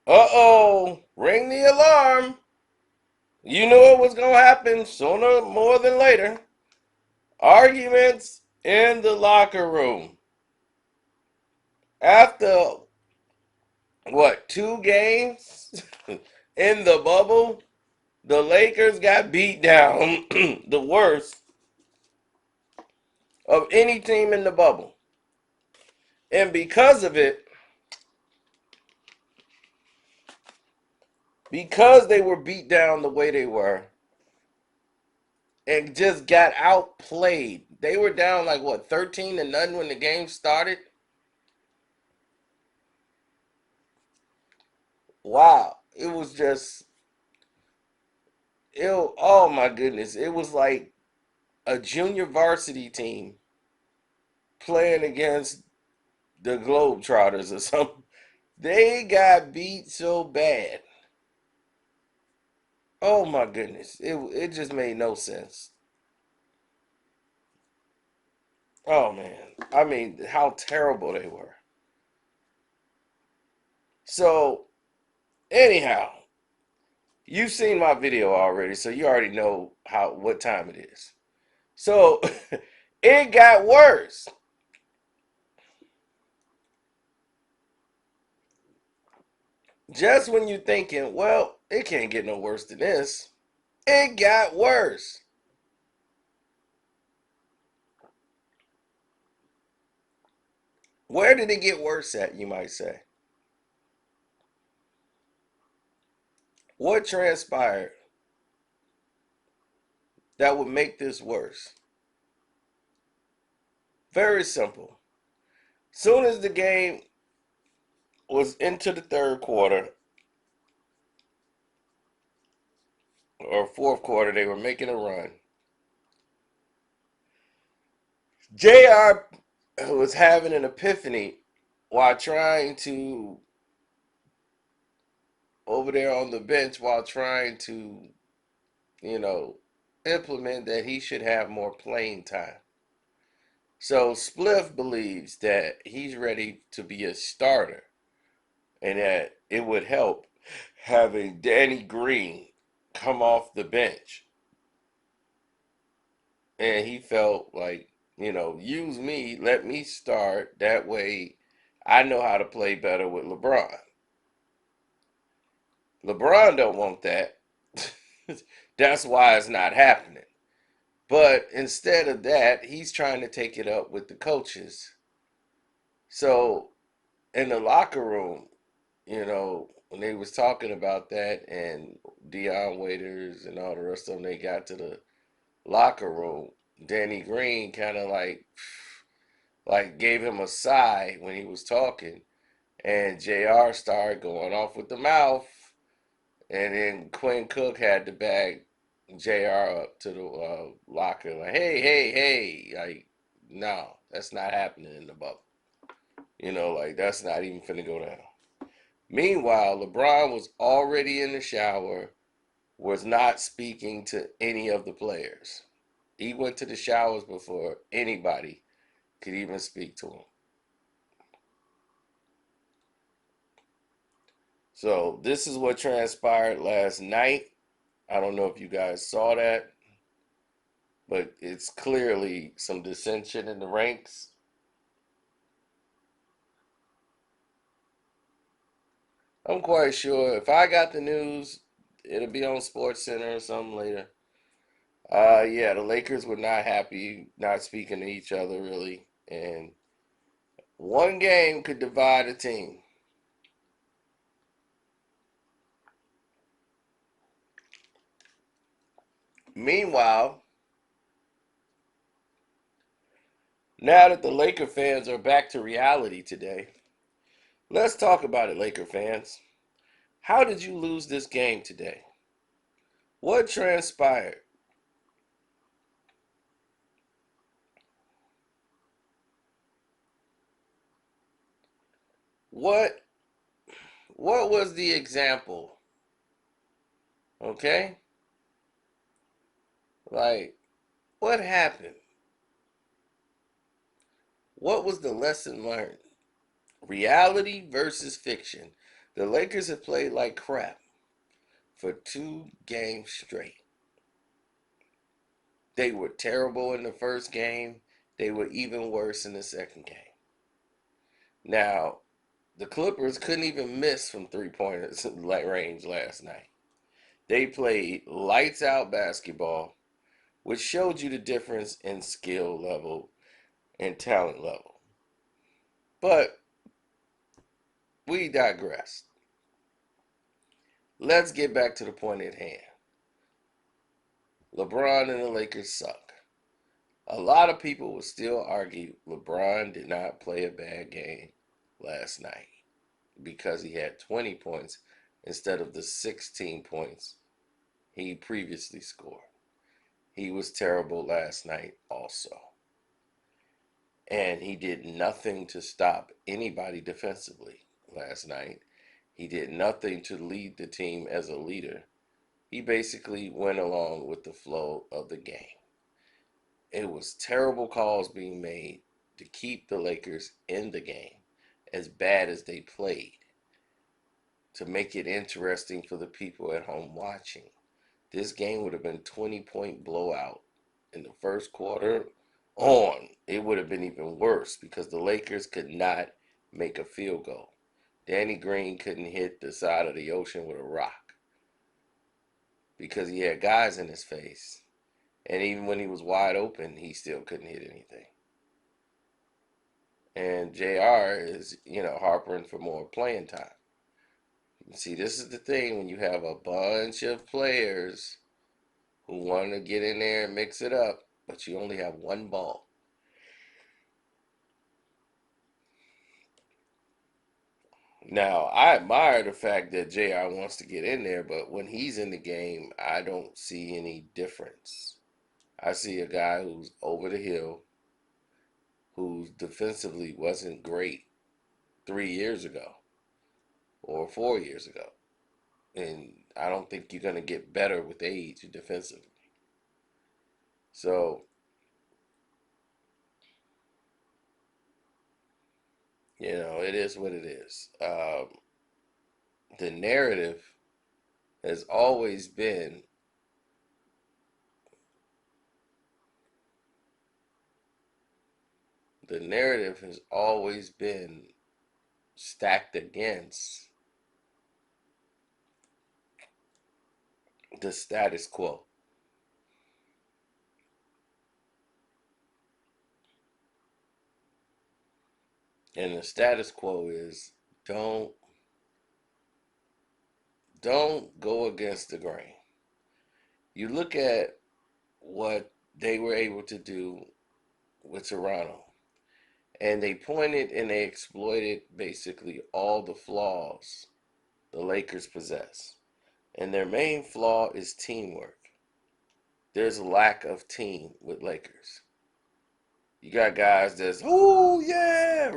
Uh-oh, ring the alarm. You knew it was going to happen sooner more than later. Arguments in the locker room. After, what, 2 games in the bubble, the Lakers got beat down the worst of any team in the bubble. And because they were beat down the way they were and just got outplayed. They were down like what, 13-0 when the game started? Wow. It was just oh my goodness. It was like a junior varsity team playing against the Globetrotters or something. They got beat so bad. Oh my goodness. It just made no sense. Oh man. I mean, how terrible they were. So, anyhow, you've seen my video already, so you already know what time it is. So, it got worse. Just when you're thinking, well, it can't get no worse than this, it got worse. Where did it get worse at, you might say? What transpired that would make this worse? Very simple. Soon as the game was into the third quarter or fourth quarter, they were making a run. JR was having an epiphany while trying to, over there on the bench, while trying to, you know, implement that he should have more playing time. So Spliff believes that he's ready to be a starter and that it would help having Danny Green come off the bench. And he felt like, use me, let me start. That way I know how to play better with LeBron. LeBron don't want that. That's why it's not happening. But instead of that, he's trying to take it up with the coaches. So in the locker room, when they was talking about that and Dion Waiters and all the rest of them, they got to the locker room. Danny Green kind of like gave him a sigh when he was talking, and Jr. started going off with the mouth, and then Quinn Cook had to bag Jr. up to the locker like, hey, hey, hey, like, no, that's not happening in the bubble. Like that's not even finna go down. Meanwhile, LeBron was already in the shower, was not speaking to any of the players. He went to the showers before anybody could even speak to him. So, this is what transpired last night. I don't know if you guys saw that, but it's clearly some dissension in the ranks. I'm quite sure if I got the news, it'll be on Sports Center or something later. Yeah, the Lakers were not happy, not speaking to each other really, and one game could divide a team. Meanwhile, now that the Laker fans are back to reality today, let's talk about it, Laker fans. How did you lose this game today? What transpired? What what was the example? Okay? Like what happened? What was the lesson learned? Reality versus fiction. The Lakers have played like crap for 2 games straight. They were terrible in the first game. They were even worse in the second game. Now, the Clippers couldn't even miss from 3-pointers range last night. They played lights out basketball, which showed you the difference in skill level and talent level. But we digress. Let's get back to the point at hand. LeBron and the Lakers suck. A lot of people will still argue LeBron did not play a bad game last night because he had 20 points instead of the 16 points he previously scored. He was terrible last night also. And he did nothing to stop anybody defensively last night. He did nothing to lead the team as a leader. He basically went along with the flow of the game. It was terrible calls being made to keep the Lakers in the game as bad as they played, to make it interesting for the people at home watching. This game would have been 20-point blowout in the first quarter on. It would have been even worse because the Lakers could not make a field goal. Danny Green couldn't hit the side of the ocean with a rock because he had guys in his face. And even when he was wide open, he still couldn't hit anything. And JR is, harping for more playing time. See, this is the thing when you have a bunch of players who want to get in there and mix it up, but you only have one ball. Now, I admire the fact that JR wants to get in there, but when he's in the game, I don't see any difference. I see a guy who's over the hill, who defensively wasn't great 3 years ago or 4 years ago. And I don't think you're going to get better with age defensively. So, it is what it is. The narrative has always been stacked against the status quo. And the status quo is don't go against the grain. You look at what they were able to do with Toronto, and they pointed and they exploited basically all the flaws the Lakers possess. And their main flaw is teamwork. There's a lack of team with Lakers. You got guys that's, oh yeah,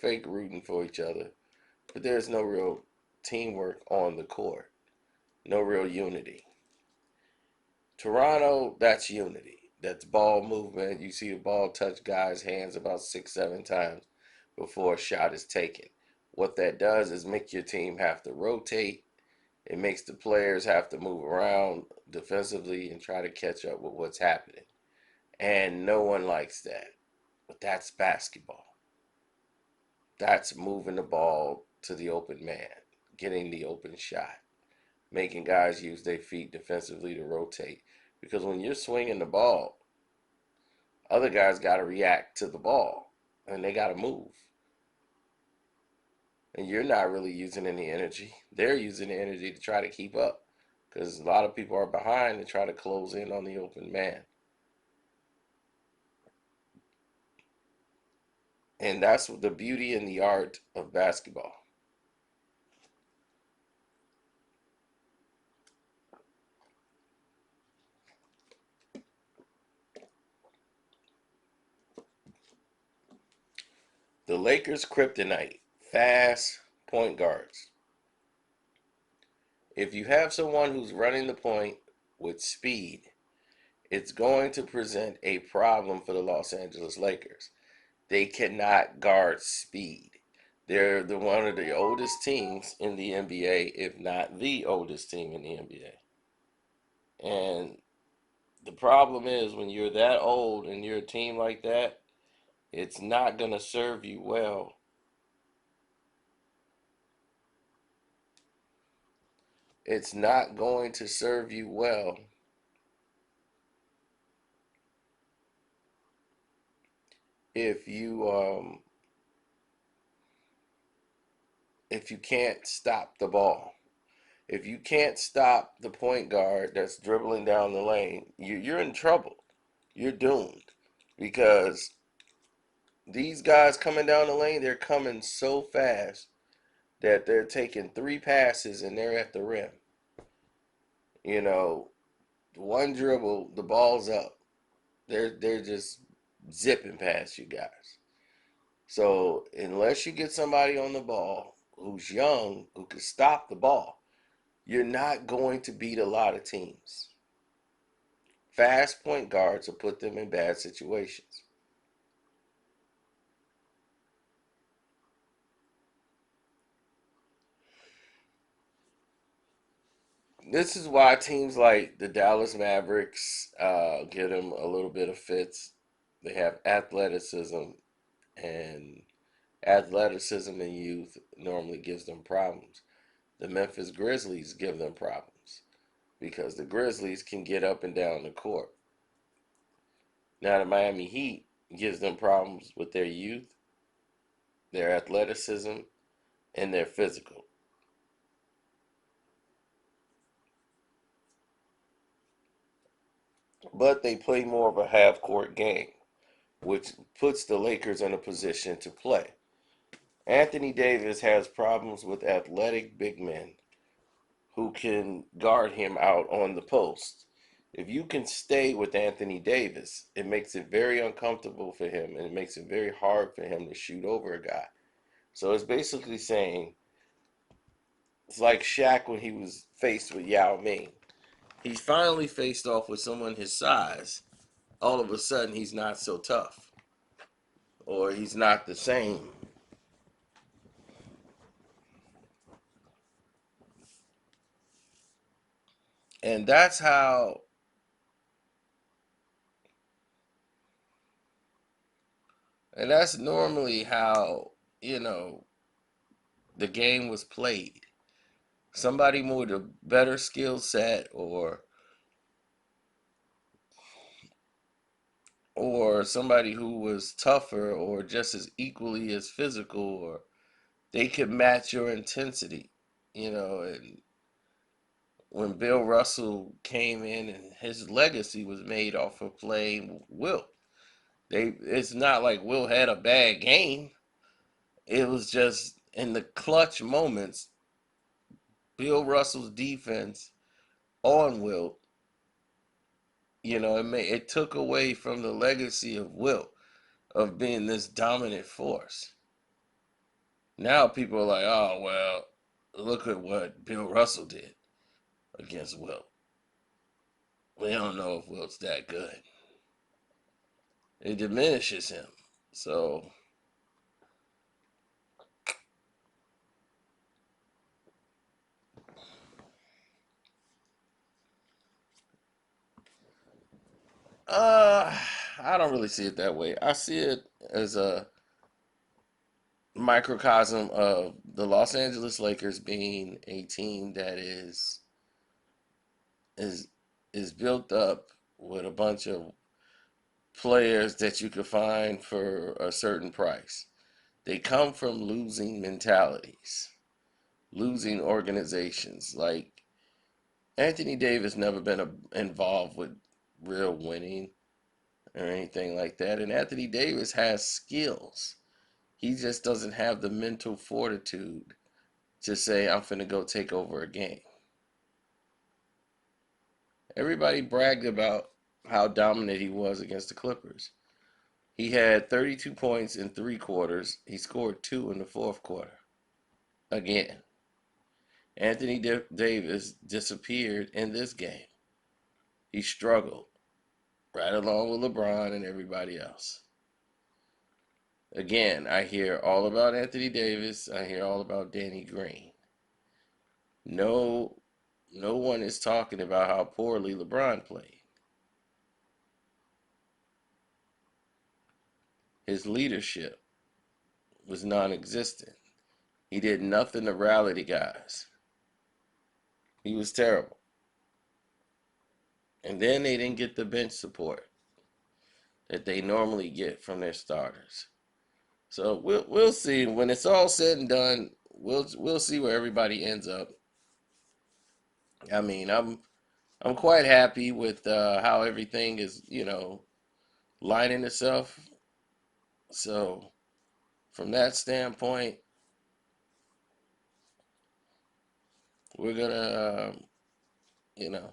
fake rooting for each other. But there's no real teamwork on the court. No real unity. Toronto, that's unity. That's ball movement. You see the ball touch guys' hands about 6, 7 times before a shot is taken. What that does is make your team have to rotate. It makes the players have to move around defensively and try to catch up with what's happening. And no one likes that. But that's basketball. That's moving the ball to the open man, getting the open shot, making guys use their feet defensively to rotate. Because when you're swinging the ball, other guys got to react to the ball and they got to move. And you're not really using any energy. They're using the energy to try to keep up because a lot of people are behind and try to close in on the open man. And that's the beauty and the art of basketball. The Lakers' kryptonite, fast point guards. If you have someone who's running the point with speed, it's going to present a problem for the Los Angeles Lakers. They cannot guard speed. They're the one of the oldest teams in the NBA, if not the oldest team in the NBA. And the problem is when you're that old and you're a team like that, it's not going to serve you well. It's not going to serve you well if you can't stop the ball. If you can't stop the point guard that's dribbling down the lane, you're in trouble. You're doomed because these guys coming down the lane, they're coming so fast that they're taking three passes and they're at the rim. You know, one dribble, the ball's up. They're just zipping past you guys. So unless you get somebody on the ball who's young who can stop the ball, you're not going to beat a lot of teams. Fast point guards will put them in bad situations. This is why teams like the Dallas Mavericks get them a little bit of fits. They have athleticism, and athleticism in youth normally gives them problems. The Memphis Grizzlies give them problems because the Grizzlies can get up and down the court. Now, the Miami Heat gives them problems with their youth, their athleticism, and their physical. But they play more of a half court game, which puts the Lakers in a position to play. Anthony Davis has problems with athletic big men who can guard him out on the post. If you can stay with Anthony Davis, it makes it very uncomfortable for him and it makes it very hard for him to shoot over a guy. So it's basically saying it's like Shaq when he was faced with Yao Ming. He's finally faced off with someone his size. All of a sudden, he's not so tough, or he's not the same. And that's how, and that's normally how, you know, the game was played. Somebody with a better skill set, or somebody who was tougher or just as equally as physical, or they could match your intensity, you know. And when Bill Russell came in, and his legacy was made off of playing Wilt. It's not like Wilt had a bad game. It was just in the clutch moments, Bill Russell's defense on Wilt, it took away from the legacy of Wilt of being this dominant force. Now people are like, oh well, look at what Bill Russell did against Wilt. We don't know if Wilt's that good. It diminishes him. So uh I don't really see it that way. I see it as a microcosm of the Los Angeles Lakers being a team that is is built up with a bunch of players that you could find for a certain price. They come from losing mentalities, losing organizations. Like Anthony Davis never been involved with real winning or anything like that. And Anthony Davis has skills. He just doesn't have the mental fortitude to say, I'm finna go take over a game. Everybody bragged about how dominant he was against the Clippers. He had 32 points in three quarters. He scored two in the fourth quarter. Again, Anthony Davis disappeared in this game. He struggled right along with LeBron and everybody else. Again, I hear all about Anthony Davis. I hear all about Danny Green. No, no one is talking about how poorly LeBron played. His leadership was non-existent. He did nothing to rally the guys. He was terrible. And then they didn't get the bench support that they normally get from their starters. So we'll see when it's all said and done. We'll see where everybody ends up. I mean, I'm quite happy with how everything is, lining itself. So from that standpoint, we're gonna, you know,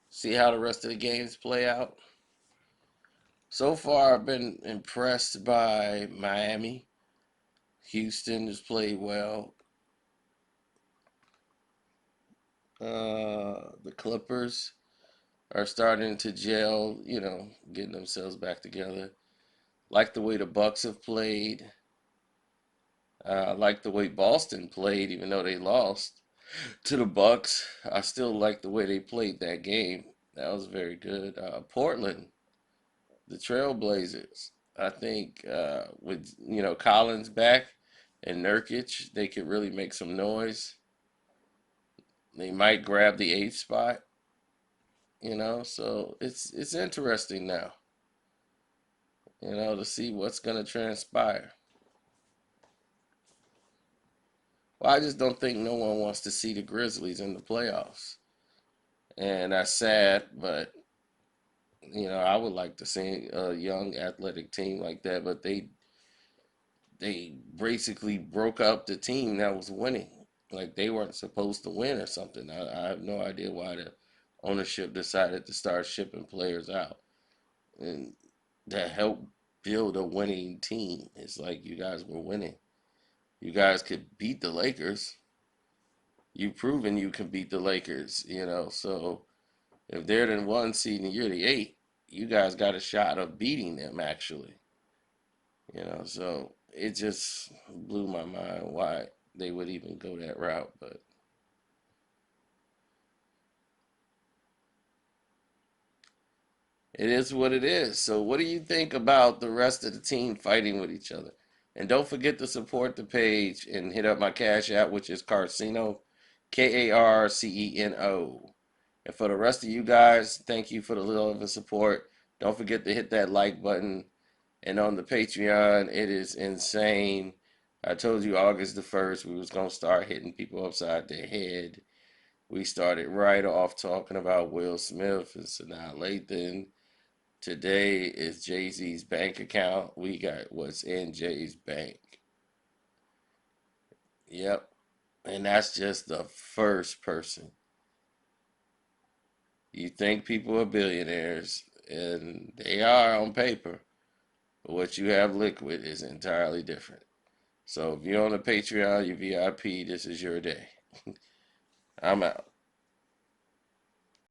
see how the rest of the games play out. So far, I've been impressed by Miami. Houston has played well. The Clippers are starting to gel, getting themselves back together. Like the way the Bucks have played. Like the way Boston played, even though they lost to the Bucks. I still like the way they played that game. That was very good. Portland, the Trailblazers. I think with Collins back and Nurkic, they could really make some noise. They might grab the eighth spot. So it's interesting now. To see what's gonna transpire. Well, I just don't think no one wants to see the Grizzlies in the playoffs, and that's sad. But I would like to see a young athletic team like that. But they basically broke up the team that was winning. Like they weren't supposed to win or something. I have no idea why the ownership decided to start shipping players out and that helped build a winning team. It's like you guys were winning. You guys could beat the Lakers. You've proven you can beat the Lakers. So if they're the one seed and you're the eight, you guys got a shot of beating them actually. So it just blew my mind why they would even go that route. But it is what it is. So what do you think about the rest of the team fighting with each other? And don't forget to support the page and hit up my Cash App, which is Carceno, Karceno. And for the rest of you guys, thank you for the little of the support. Don't forget to hit that like button. And on the Patreon, it is insane. I told you August the 1st, we was going to start hitting people upside their head. We started right off talking about Will Smith and Sanaa Lathan. Today is Jay-Z's bank account. We got what's in Jay's bank. Yep. And that's just the first person. You think people are billionaires, and they are on paper. But what you have liquid is entirely different. So if you're on the Patreon, you VIP, this is your day. I'm out.